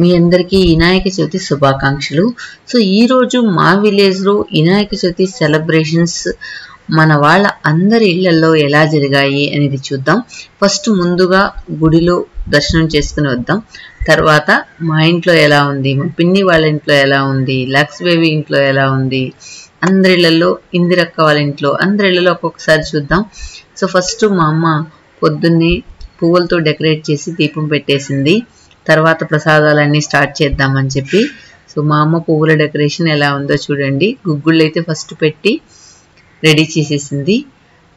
మీ అందరికీ వినాయక చవితి శుభాకాంక్షలు. సో ఈ రోజు మా విలేజ్ లో వినాయక చవితి సెలబ్రేషన్స్ మన వాళ్ళ అందరి ఇళ్లలో ఎలా జరిగాయి అనేది చూద్దాం. ఫస్ట్ ముందుగా గుడిలో దర్శనం చేసుకుని వద్దాం. తర్వాత మా ఇంట్లో ఎలా ఉంది, మా పిన్ని వాళ్ళ ఇంట్లో ఎలా ఉంది, లక్స్ బేబీ ఇంట్లో ఎలా ఉంది, అందరిళ్లలో, ఇందిరక్క వాళ్ళ ఇంట్లో, అందరిళ్లలో ఒక్కొక్కసారి చూద్దాం. సో ఫస్ట్ మా అమ్మ పొద్దున్నే పువ్వులతో డెకరేట్ చేసి దీపం పెట్టేసింది. తర్వాత ప్రసాదాలన్నీ స్టార్ట్ చేద్దామని చెప్పి సో మా అమ్మ పువ్వుల డెకరేషన్ ఎలా ఉందో చూడండి. గుగ్గుళ్ళు అయితే ఫస్ట్ పెట్టి రెడీ చేసేసింది.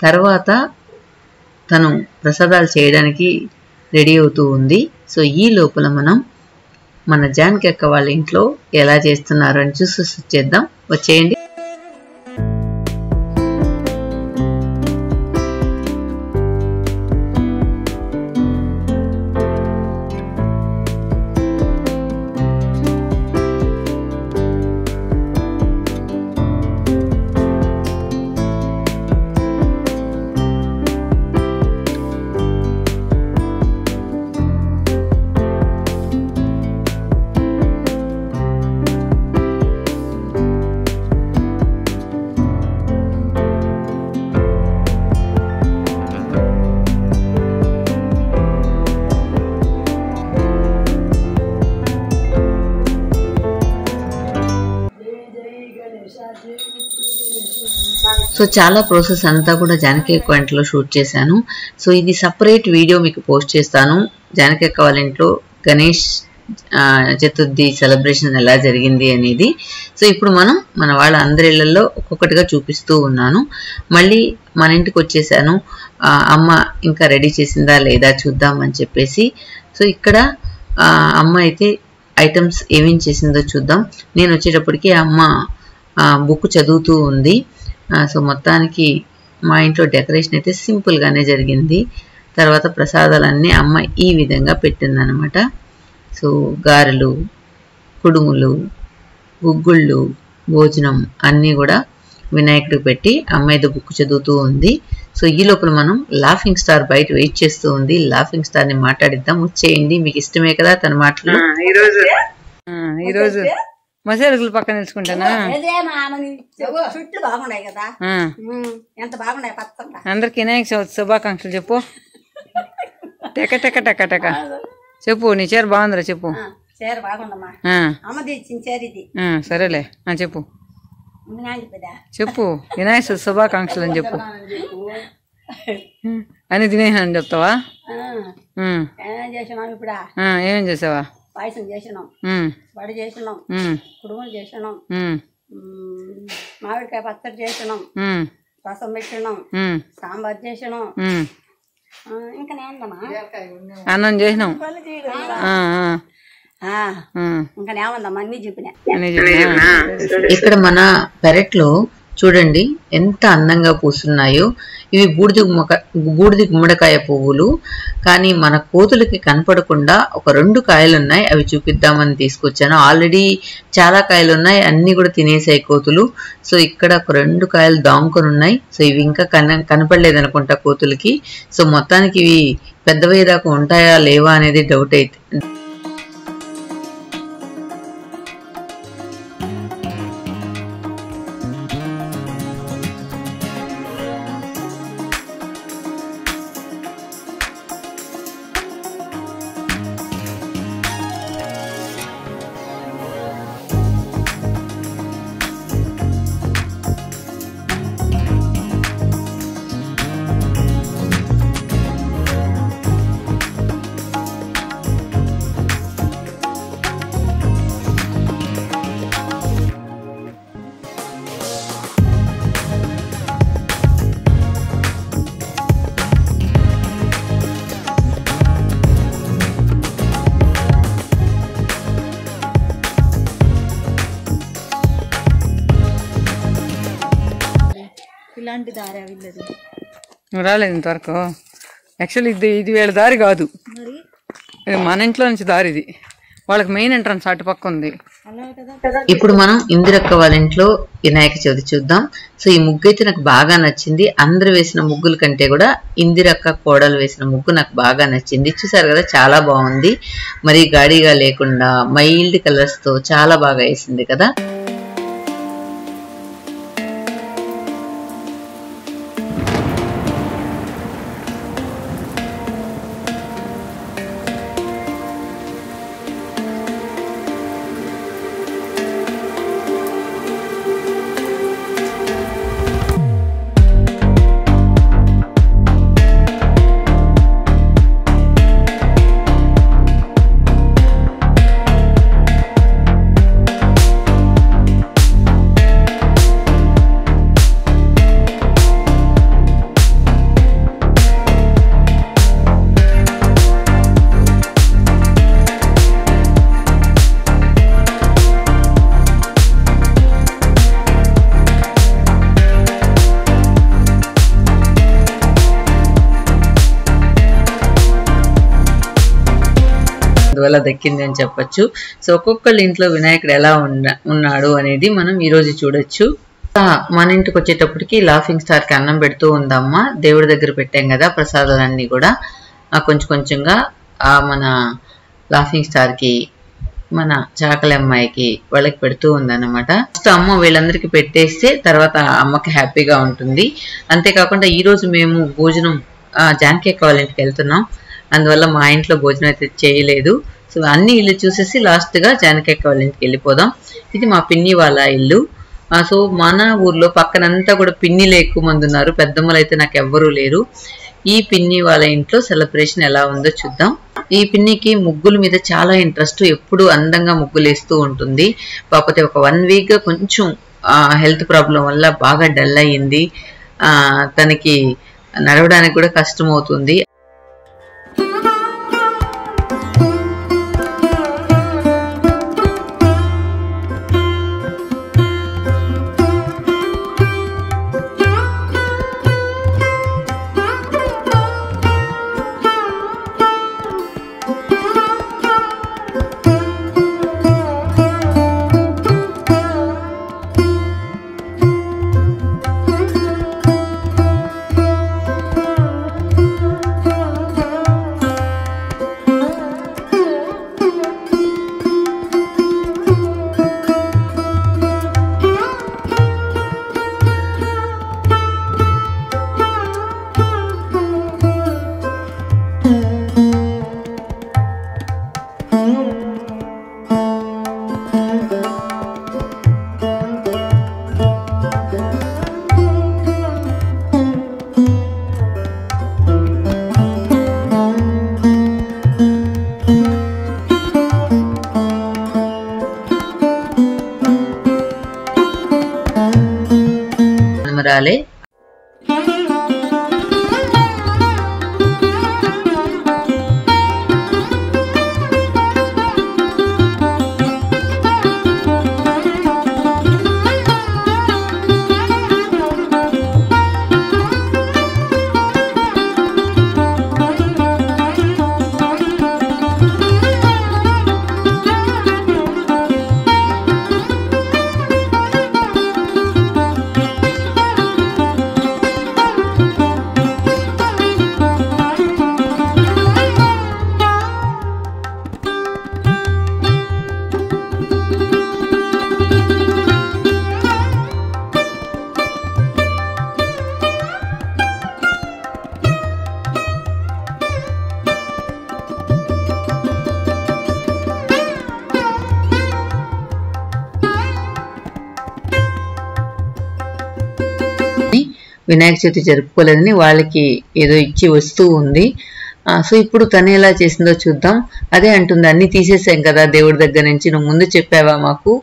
తర్వాత తను ప్రసాదాలు చేయడానికి రెడీ అవుతూ ఉంది. సో ఈ లోపల మనం మన జానకి అక్క వాళ్ళ ఇంట్లో ఎలా చేస్తున్నారు అని చూసి చేద్దాం. వచ్చేయండి. సో చాలా ప్రాసెస్ అంతా కూడా జానకి అక్క ఇంట్లో షూట్ చేశాను. సో ఇది సపరేట్ వీడియో మీకు పోస్ట్ చేస్తాను. జానకి అక్క వాళ్ళ ఇంట్లో గణేష్ చతుర్థి సెలబ్రేషన్ ఎలా జరిగింది అనేది. సో ఇప్పుడు మనం మన వాళ్ళ అందరి ఇళ్లలో ఒక్కొక్కటిగా చూపిస్తూ ఉన్నాను. మళ్ళీ మన ఇంటికి వచ్చేసాను. అమ్మ ఇంకా రెడీ చేసిందా లేదా చూద్దామని చెప్పేసి. సో ఇక్కడ అమ్మ అయితే ఐటమ్స్ ఏమేం చేసిందో చూద్దాం. నేను వచ్చేటప్పటికి అమ్మ బుక్ చదువుతూ ఉంది. సో మొత్తానికి మా ఇంట్లో డెకరేషన్ అయితే సింపుల్గానే జరిగింది. తర్వాత ప్రసాదాలన్నీ అమ్మ ఈ విధంగా పెట్టిందనమాట. సో గారెలు, కుడుములు, గుగ్గుళ్ళు, భోజనం అన్నీ కూడా వినాయకుడికి పెట్టి అమ్మ ఏదో బుక్ చదువుతూ ఉంది. సో ఈ లోపల మనం లాఫింగ్ స్టార్ బయట వెయిట్ చేస్తూ ఉంది. లాఫింగ్ స్టార్ ని మాట్లాడిద్దాం. వచ్చేయండి, మీకు ఇష్టమే కదా తన మాటలు. ఈరోజు మసాలకులు పక్కన తెలుసుకుంటానా. చుట్లు బాగున్నాయి కదా, ఎంత బాగున్నాయి పచ్చగా. అందరికి వినాయక చవితి శుభాకాంక్షలు చెప్పు. టెక టెక టెక టెక చెప్పు. నీ చీర బాగుందిరా చెప్పు. చీర బాగుందమ్మా, అమ్మది ఇచ్చిన చీర ఇది. సరేలే చెప్పు చెప్పు. వినాయక చవితి శుభాకాంక్షలు అని చెప్పు. అని తినేసాను చెప్తావా? చేసినాం ఇప్పుడు. ఏమేం చేసావా? పాయసం చేసినాం, వడి చేసినాం, కుడుములు చేసినాం, మామిడికాయ పచ్చడి చేసినాం, రసం పెట్టినాం, సాంబార్ చేసినాం, ఇంకా నేందమ్మా అన్నం చేసినాం, ఇంకా నేమందమ్మా అన్ని చెప్పినా. ఇక్కడ మన పెరట్లో చూడండి ఎంత అందంగా పూస్తున్నాయో. ఇవి బూడిది గుమ్మడికాయ పువ్వులు. కానీ మన కోతులకి కనపడకుండా ఒక 2 కాయలు ఉన్నాయి, అవి చూపిద్దామని తీసుకొచ్చాను. ఆల్రెడీ చాలా కాయలు ఉన్నాయి, అన్ని కూడా తినేసాయి కోతులు. సో ఇక్కడ ఒక 2 కాయలు దాముకొని ఉన్నాయి. సో ఇవి ఇంకా కనపడలేదు అనుకుంటా కోతులకి. సో మొత్తానికి ఇవి పెద్దవయ్యేదాకా ఉంటాయా లేవా అనేది డౌట్ అయితే. ఇలాంటి దారి వెళ్ళదు, రాలేదు ఇంతవరకు. యాక్చువల్లీ ఇది వీళ్ళ దారి కాదు, మన ఇంట్లో నుంచి దారి ఇది. వాళ్ళకి మెయిన్ ఎంట్రన్స్ అటుపక్క ఉంది. ఇప్పుడు మనం ఇందిరక్క వాళ్ళ ఇంట్లో వినాయక చవితి చూద్దాం. సో ఈ ముగ్గు అయితే నాకు బాగా నచ్చింది. అందరు వేసిన ముగ్గుల కంటే కూడా ఇందిరక్క కోడలు వేసిన ముగ్గు నాకు బాగా నచ్చింది. చూసారు కదా, చాలా బాగుంది. మరి గాడిగా లేకుండా మైల్డ్ కలర్స్ తో చాలా బాగా వేసింది కదా. అందువల్ల దక్కింది అని చెప్పొచ్చు. సో ఒక్కొక్కళ్ళ ఇంట్లో వినాయకుడు ఎలా ఉన్నాడు అనేది మనం ఈరోజు చూడొచ్చు. మన ఇంటికి వచ్చేటప్పటికి లాఫింగ్ స్టార్ కి అన్నం పెడుతూ ఉందమ్మా. దేవుడి దగ్గర పెట్టాం కదా ప్రసాదాలన్నీ కూడా కొంచెం కొంచెంగా మన లాఫింగ్ స్టార్ కి, మన చాకలి అమ్మాయికి వాళ్ళకి పెడుతూ ఉందన్నమాట. ఫస్ట్ అమ్మ వీళ్ళందరికీ పెట్టేస్తే తర్వాత అమ్మకి హ్యాపీగా ఉంటుంది. అంతేకాకుండా ఈరోజు మేము భోజనం జానకి అక్క వాళ్ళ ఇంటికి వెళ్తున్నాం. అందువల్ల మా ఇంట్లో భోజనం అయితే చేయలేదు. సో అన్ని ఇల్లు చూసేసి లాస్ట్ గా జానకి అక్క వాళ్ళ ఇంటికి వెళ్ళిపోదాం. ఇది మా పిన్ని వాళ్ళ ఇల్లు. సో మన ఊర్లో పక్కనంతా కూడా పిన్నిలు ఎక్కువ మంది ఉన్నారు, పెద్దమ్మలు అయితే నాకు ఎవ్వరూ లేరు. ఈ పిన్ని వాళ్ళ ఇంట్లో సెలబ్రేషన్ ఎలా ఉందో చూద్దాం. ఈ పిన్నికి ముగ్గుల మీద చాలా ఇంట్రెస్ట్, ఎప్పుడు అందంగా ముగ్గులు వేస్తూ ఉంటుంది. కాకపోతే ఒక 1 వీక్ గా కొంచెం హెల్త్ ప్రాబ్లం వల్ల బాగా డల్ అయ్యింది. తనకి నడవడానికి కూడా కష్టం అవుతుంది. మనమరాలే వినాయక చవితి జరుపుకోలేదని వాళ్ళకి ఏదో ఇచ్చి వస్తూ ఉంది. సో ఇప్పుడు తను ఎలా చేసిందో చూద్దాం. అదే అంటుంది, అన్ని తీసేసాం కదా దేవుడి దగ్గర నుంచి, నువ్వు ముందు చెప్పావా మాకు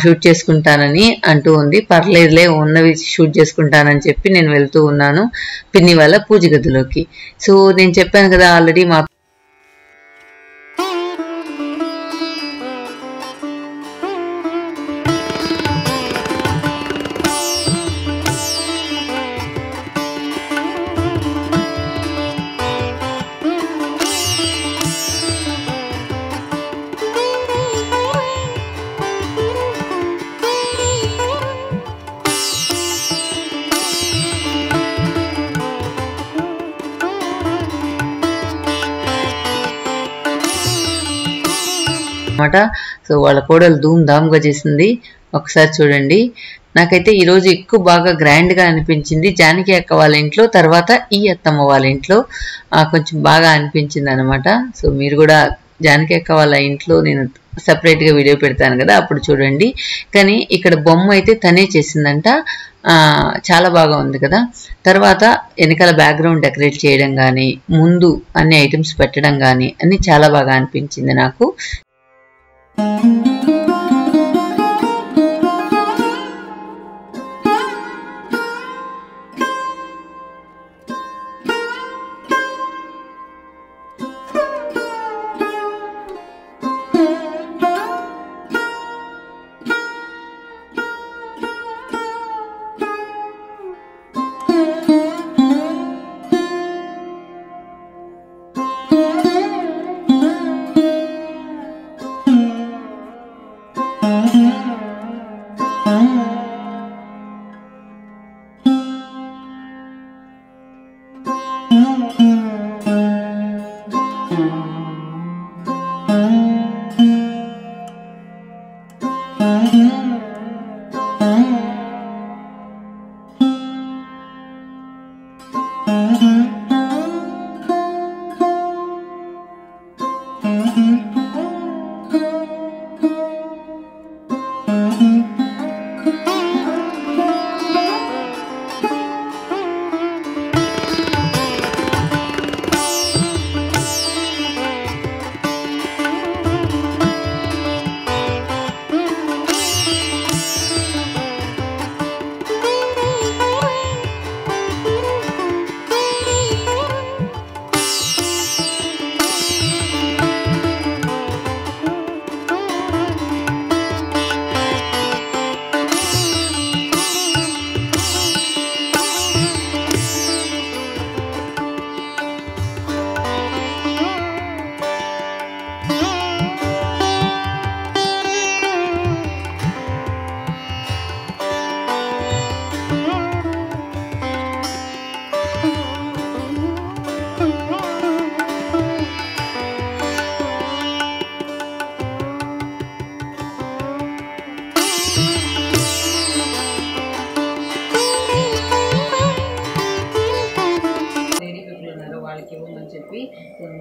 షూట్ చేసుకుంటానని అంటూ ఉంది. పర్లేదులే, ఉన్నవి షూట్ చేసుకుంటానని చెప్పి నేను వెళ్తూ ఉన్నాను పిన్ని వాళ్ళ పూజ గదిలోకి. సో నేను చెప్పాను కదా ఆల్రెడీ మా అనమాట. సో వాళ్ళ కోడలు ధూమ్ ధామ్గా చేసింది. ఒకసారి చూడండి. నాకైతే ఈరోజు ఎక్కువ బాగా గ్రాండ్గా అనిపించింది జానకి అక్క వాళ్ళ ఇంట్లో, తర్వాత ఈ అత్తమ్మ వాళ్ళ ఇంట్లో కొంచెం బాగా అనిపించింది అనమాట. సో మీరు కూడా జానకి అక్క వాళ్ళ ఇంట్లో నేను సపరేట్గా వీడియో పెడతాను కదా, అప్పుడు చూడండి. కానీ ఇక్కడ బొమ్మ అయితే తనే చేసిందంట, చాలా బాగా ఉంది కదా. తర్వాత వెనకాల బ్యాక్గ్రౌండ్ డెకరేట్ చేయడం కానీ, ముందు అన్ని ఐటమ్స్ పెట్టడం కానీ అన్ని చాలా బాగా అనిపించింది నాకు.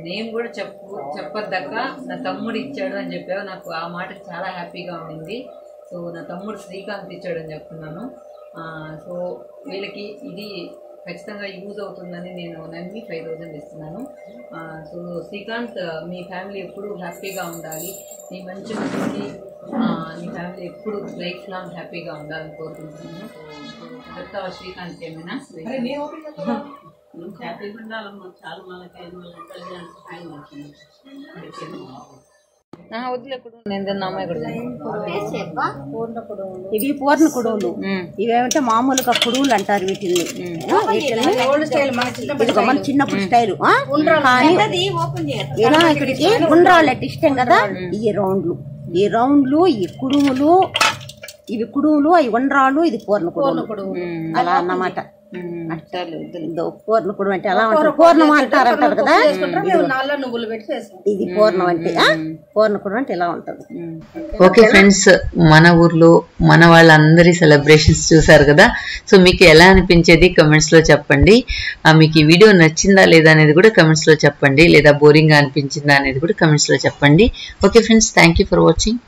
నేమ్ కూడా చెప్పద్దక్క నా తమ్ముడు ఇచ్చాడు అని చెప్పావు. నాకు ఆ మాట చాలా హ్యాపీగా ఉండింది. సో నా తమ్ముడు శ్రీకాంత్ ఇచ్చాడు అని చెప్తున్నాను. సో వీళ్ళకి ఇది ఖచ్చితంగా యూజ్ అవుతుందని నేను నమ్మి 5000 ఇస్తున్నాను. సో శ్రీకాంత్, మీ ఫ్యామిలీ ఎప్పుడు హ్యాపీగా ఉండాలి, నీ మంచి మంచి నీ ఫ్యామిలీ ఎప్పుడు లైఫ్ లాంగ్ హ్యాపీగా ఉండాలని కోరుకుంటున్నాను. చెప్తావా శ్రీకాంత్ ఏమైనా? హ్యాపీగా ఉండాలమ్మా. చాలా మనకి ఇవి పూర్ణ కుడువులు, ఇవేమంటే మామూలుగా కుడువులు అంటారు వీటిని. మన చిన్నప్పుడు స్టైల్. వినాయకుడికి గుండ్రాలు అంటే ఇష్టం కదా. ఈ రౌండ్లు ఈ కుడుములు, ఇవి కుడుములు, అవి ఉండ్రాలు, ఇది పూర్ణ కుడువు అలా అన్నమాట. పూర్ణ కుడుము అంటే అలా ఉంటుంది. పూర్ణం అంటారు కదా, ఇది పూర్ణం అంటే పూర్ణ కుడుము అంటే ఇలా ఉంటుంది. ఓకే ఫ్రెండ్స్, మన ఊర్లో మన వాళ్ళందరి సెలబ్రేషన్స్ చూసారు కదా. సో మీకు ఎలా అనిపించేది కమెంట్స్ లో చెప్పండి. మీకు ఈ వీడియో నచ్చిందా లేదా అనేది కూడా కమెంట్స్ లో చెప్పండి, లేదా బోరింగ్ గా అనిపించిందా అనేది కూడా కమెంట్స్ లో చెప్పండి. Okay friends, thank you for watching.